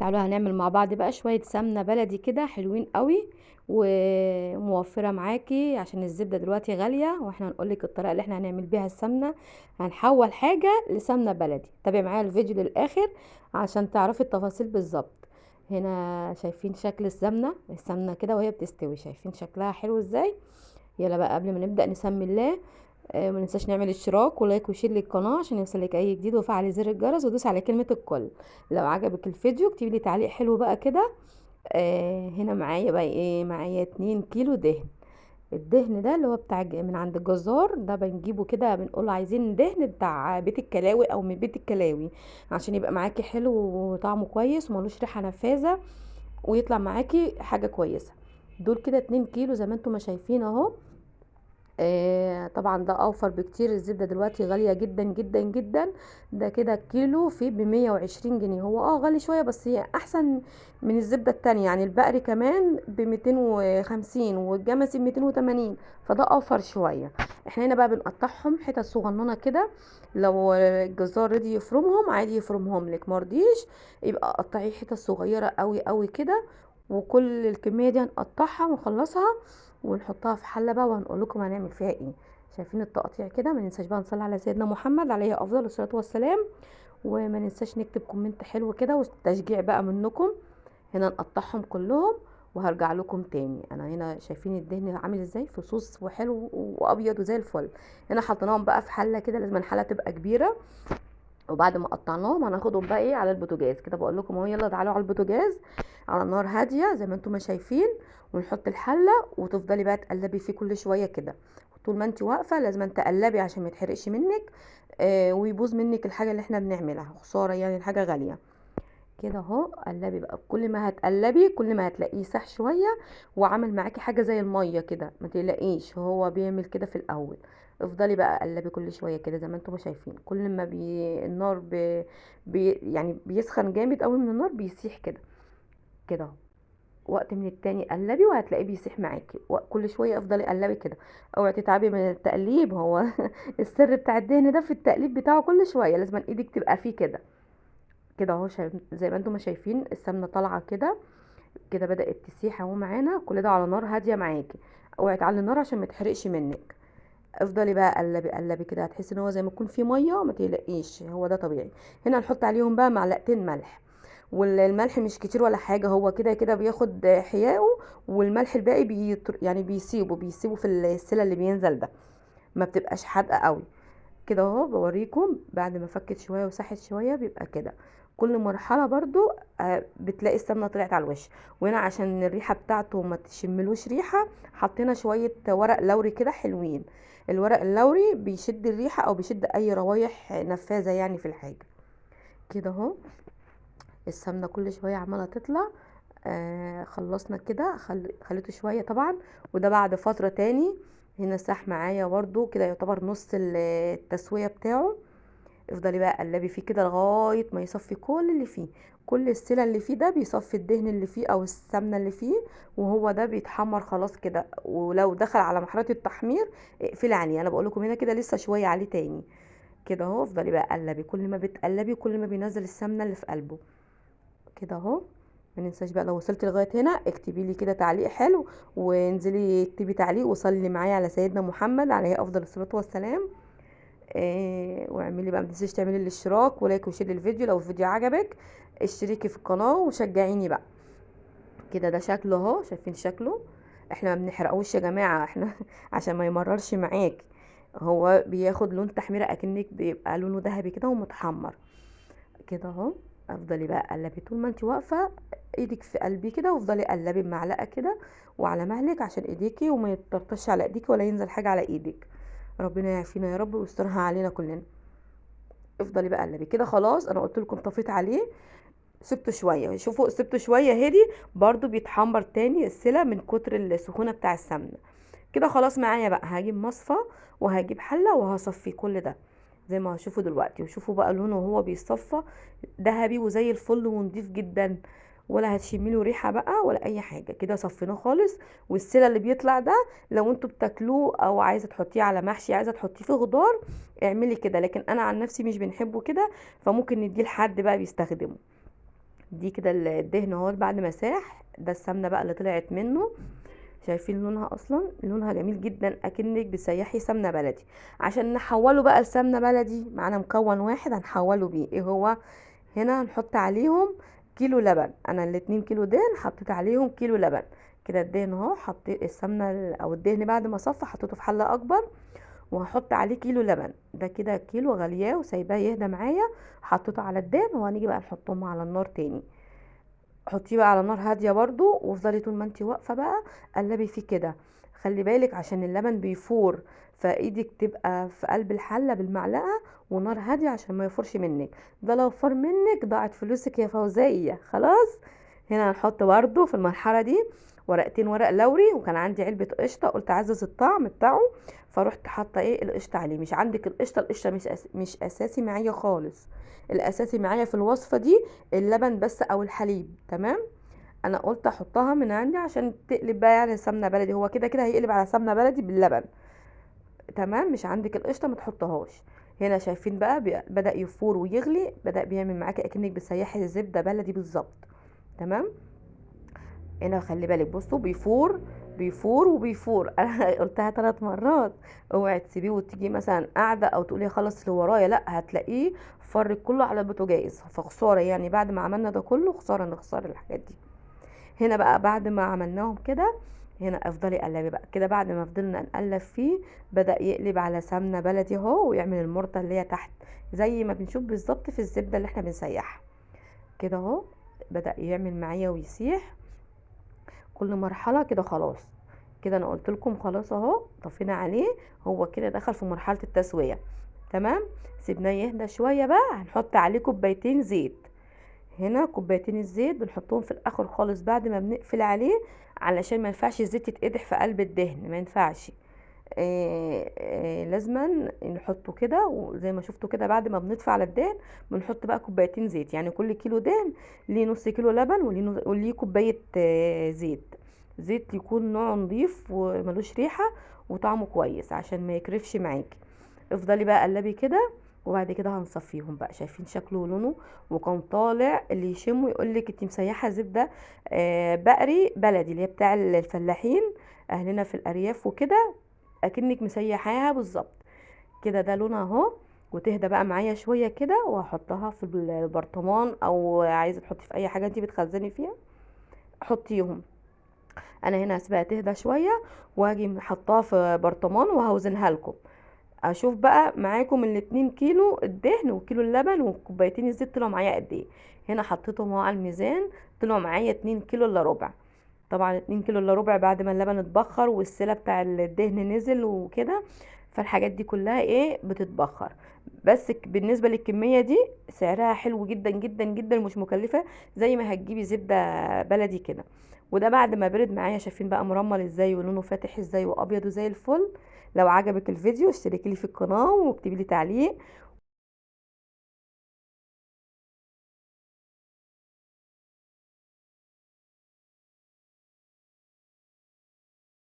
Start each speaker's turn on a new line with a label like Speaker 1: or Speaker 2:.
Speaker 1: تعالوا هنعمل مع بعض بقى شوية سمنة بلدي كده حلوين قوي وموفرة معاكي، عشان الزبدة دلوقتي غالية، واحنا هنقولك الطريقة اللي احنا هنعمل بيها السمنة. هنحول حاجة لسمنة بلدي. تابع معايا الفيديو للآخر عشان تعرفي التفاصيل بالظبط. هنا شايفين شكل السمنة كده وهي بتستوي، شايفين شكلها حلو ازاي. يلا بقى قبل ما نبدأ نسمي الله، ما ننساش نعمل اشتراك ولايك وشير للقناه عشان يوصلك اي جديد، وفعل زر الجرس ودوس على كلمه الكل. لو عجبك الفيديو اكتبي لي تعليق حلو بقى كده. هنا معايا بقى ايه، معايا 2 كيلو دهن. الدهن ده اللي هو بتاع من عند الجزار ده، بنجيبه كده بنقول عايزين دهن بتاع بيت الكلاوي او من بيت الكلاوي، عشان يبقى معاكي حلو وطعمه كويس وملوش ريحه نفاذه، ويطلع معاكي حاجه كويسه. دول كده 2 كيلو زي ما انتم ما شايفين اهو. طبعا ده اوفر بكتير، الزبدة دلوقتي غالية جدا جدا جدا. ده كده الكيلو فيه ب120 جنيه، هو غالي شوية بس هي احسن من الزبدة التانية. يعني البقري كمان ب250 والجمسي ب280، فده اوفر شوية. احنا هنا بقى بنقطعهم حتت صغننة كده. لو الجزار رضي يفرمهم عادي يفرمهم لك، مرضيش يبقى قطعيه حتت صغيرة قوي قوي كده. وكل الكمية دي هنقطعها ونخلصها ونحطها في حله بقى، وهنقول لكم هنعمل فيها ايه. شايفين التقطيع كده. ما ننساش بقى نصلي على سيدنا محمد عليه افضل الصلاه والسلام، وما ننساش نكتب كومنت حلو كده وتشجيع بقى منكم. هنا نقطعهم كلهم وهرجع لكم تاني. انا هنا شايفين الدهن عامل ازاي في صوص وحلو وابيض وزي الفل. هنا حطيناهم بقى في حله كده، لازم الحله تبقى كبيره. وبعد ما قطعناهم هناخدهم بقى ايه على البوتاجاز كده. بقول لكم اهو، يلا تعالوا على البوتاجاز على نار هاديه زي ما انتم ما شايفين، ونحط الحله وتفضلي بقى تقلبي فيه كل شويه كده. طول ما انت واقفه لازم تقلبي عشان ما يتحرقش منك ويبوظ منك الحاجه اللي احنا بنعملها، خساره يعني الحاجه غاليه. كده اهو قلبي بقى، كل ما هتقلبي كل ما هتلاقيه سح شويه وعمل معاكي حاجه زي الميه كده. ما تقلقيش، هو بيعمل كده في الاول. افضلي بقى قلبي كل شويه كده زي ما انتم شايفين. كل ما النار يعني بيسخن جامد قوي من النار بيسيح كده. كده اهو، وقت من التاني قلبي وهتلاقيه بيسيح معاكي. كل شويه افضلي قلبي كده. اوعي تتعبي من التقليب، هو السر بتاع الدهن ده في التقليب بتاعه. كل شويه لازم ايدك تبقى فيه كده. كده اهو زي ما انتم ما شايفين السمنه طالعه كده. كده بدأت تسيح اهو معانا. كل ده على نار هاديه معاكي. اوعي تعلي النار عشان ما تحرقش منك. افضلي بقى قلبي قلبي كده، هتحسي ان هو زي ما يكون فيه ميه. ما تقلقيش، هو ده طبيعي. هنا نحط عليهم بقى معلقتين ملح. والملح مش كتير ولا حاجه، هو كده كده بياخد حياءه. والملح الباقي يعني بيسيبه في السله اللي بينزل ده، ما بتبقاش حادقه قوي. كده اهو بوريكم بعد ما فكت شويه وساحت شويه بيبقى كده. كل مرحله برضو بتلاقي السمنه طلعت على الوش. وهنا عشان الريحه بتاعته ما تشملوش ريحه، حطينا شويه ورق لوري كده حلوين. الورق اللوري بيشد الريحه او بيشد اي روايح نفاذه يعني في الحاجه. كده اهو السمنه كل شويه عماله تطلع. خلصنا كده، خليته شويه طبعا. وده بعد فتره تاني. هنا ساح معايا برضو كده، يعتبر نص التسويه بتاعه. افضلي بقى قلبي فيه كده لغايه ما يصفي كل اللي فيه. كل السلة اللي فيه ده بيصفي الدهن اللي فيه او السمنه اللي فيه، وهو ده بيتحمر خلاص كده. ولو دخل على مرحله التحمير اقفلي عليه. انا بقول لكم هنا كده لسه شويه عليه تاني. كده اهو افضلي بقى قلبي، كل ما بتقلبي كل ما بينزل السمنه اللي في قلبه. كده اهو. ما ننساش بقى، لو وصلت لغايه هنا اكتبي لي كده تعليق حلو، وانزلي اكتبي تعليق وصلي معايا على سيدنا محمد عليه افضل الصلاه والسلام. واعملي بقى، ما تنسيش تعملي الاشتراك ولايك وشير للفيديو لو الفيديو عجبك. اشتركي في القناه وشجعيني بقى. كده ده شكله اهو، شايفين شكله. احنا ما بنحرقوش يا جماعه احنا عشان ما يمررش معاك. هو بياخد لون تحميره اكنك بيبقى لونه ذهبي كده ومتحمر. كده اهو. افضلي بقى قلبي طول ما انت واقفه، ايدك في قلبي كده، وافضلي قلبي بمعلقه كده وعلى مهلك عشان ايديكي وما يتطرطش على ايديكي ولا ينزل حاجه على ايدك. ربنا يعافينا يا رب ويسترها علينا كلنا. افضلي بقى قلبي كده. خلاص انا قلت لكم طفيت عليه، سبته شويه. شوفوا سبته شويه هدي، برضو بيتحمر تاني السلة من كتر السخونه بتاع السمنه. كده خلاص معايا بقى. هجيب مصفى وهجيب حله وهصفي كل ده زي ما هشوفوا دلوقتي. وشوفوا بقى لونه وهو بيصفى ذهبي وزي الفل ونضيف جدا، ولا هتشميله ريحه بقى ولا اي حاجه. كده صفيناه خالص. والسيله اللي بيطلع ده لو انتوا بتاكلوه او عايزه تحطيه على محشي، عايزه تحطيه في خضار، اعملي كده. لكن انا عن نفسي مش بنحبه كده، فممكن نديه لحد بقى بيستخدمه. دي كده الدهن اهو بعد ما ساح، ده السمنه بقى اللي طلعت منه. شايفين لونها؟ اصلا لونها جميل جدا، اكنك بتسيحي سمنه بلدي. عشان نحوله بقى لسمنه بلدي معانا مكون واحد هنحوله بيه، ايه هو؟ هنا هنحط عليهم كيلو لبن. انا الاتنين كيلو دهن حطيت عليهم كيلو لبن. كده الدهن اهو، حطيت السمنه او الدهن بعد ما صفى حطيته في حله اكبر، وهحط عليه كيلو لبن. ده كده كيلو غلياه وسايباه يهدى معايا. حطيته على الدهن، وهنيجي بقى نحطهم على النار تاني. حطيه بقى على نار هاديه برضو، وافضلي طول ما انتي واقفه بقى قلبي فيه كده. خلي بالك عشان اللبن بيفور، فايدك تبقى في قلب الحله بالمعلقه، ونار هاديه عشان ما يفورش منك. ده لو فار منك ضاعت فلوسك يا فوزيه خلاص. هنا هنحط برضو في المرحله دي ورقتين ورق لوري، وكان عندي علبه قشطه قلت اعزز الطعم بتاعه، فروحت حاطه ايه القشطه عليه. مش عندك القشطه، القشطه مش اساسي معايا خالص. الاساسي معايا في الوصفه دي اللبن بس او الحليب. تمام. انا قلت احطها من عندي عشان تقلب بقى يعني سمنه بلدي، هو كده كده هيقلب على سمنه بلدي باللبن. تمام. مش عندك القشطه ما تحطهاش. هنا شايفين بقى بدأ يفور ويغلي، بدأ بيعمل معاكي اكنك بتسيحي زبده بلدي بالظبط. تمام. هنا خلي بالك بصوا، بيفور بيفور وبيفور. انا قلتها 3 مرات. اوعي تسيبيه وتيجي مثلا قاعده او تقولي خلص اللي ورايا، لا هتلاقيه فرق كله على البوتاجاز. فخساره يعني بعد ما عملنا ده كله، خساره نخسر الحاجات دي. هنا بقى بعد ما عملناهم كده، هنا افضلي قلبي بقى كده. بعد ما فضلنا نقلب فيه بدأ يقلب على سمنه بلدي اهو، ويعمل المرطه اللي هي تحت زي ما بنشوف بالظبط في الزبده اللي احنا بنسيحها كده اهو. بدأ يعمل معايا ويسيح كل مرحله كده. خلاص كده انا قلت لكم خلاص اهو، طفينا عليه. هو كده دخل في مرحله التسويه. تمام. سيبناه يهدى شويه بقى، هنحط عليه كوبايتين زيت. هنا كوبايتين الزيت بنحطهم في الاخر خالص بعد ما بنقفل عليه، علشان ما ينفعش الزيت يتقدح في قلب الدهن، ما ينفعش. لازما نحطه كده. وزي ما شفتوا كده بعد ما بنطفي على الدهن بنحط بقى كوبايتين زيت. يعني كل كيلو دهن ليه نص كيلو لبن، وليه كوبايه زيت. زيت يكون نوعه نضيف وملوش ريحه وطعمه كويس عشان ما يكرفش معاكي. افضلي بقى قلبي كده، وبعد كده هنصفيهم بقى. شايفين شكله ولونه؟ وكان طالع اللي يشمه يقولك انت مسيحه زبده بقري بلدي، اللي هي بتاع الفلاحين اهلنا في الارياف وكده، اكنك مسيحاها بالظبط كده. ده لونها اهو. وتهدى بقى معايا شويه كده، وهحطها في البرطمان، او عايزه تحطي في اي حاجه انت بتخزني فيها حطيهم. انا هنا هسيبها تهدى شويه، واجي حطاها في برطمان وهوزنها لكم. اشوف بقى معاكم ال2 كيلو الدهن وكيلو اللبن وكوبايتين الزيت طلعوا معايا قد ايه. هنا حطيتهم اهو على الميزان، طلعوا معايا 2 كيلو الا ربع. طبعا 2 كيلو الا ربع بعد ما اللبن اتبخر والسيله بتاع الدهن نزل وكده، فالحاجات دي كلها ايه بتتبخر. بس بالنسبه للكميه دي سعرها حلو جدا جدا جدا، ومش مكلفه زي ما هتجيبي زبده بلدي كده. وده بعد ما برد معايا. شايفين بقى مرمل ازاي ولونه فاتح ازاي وابيض زي الفل. لو عجبك الفيديو اشتركي لي في القناه واكتبي لي تعليق،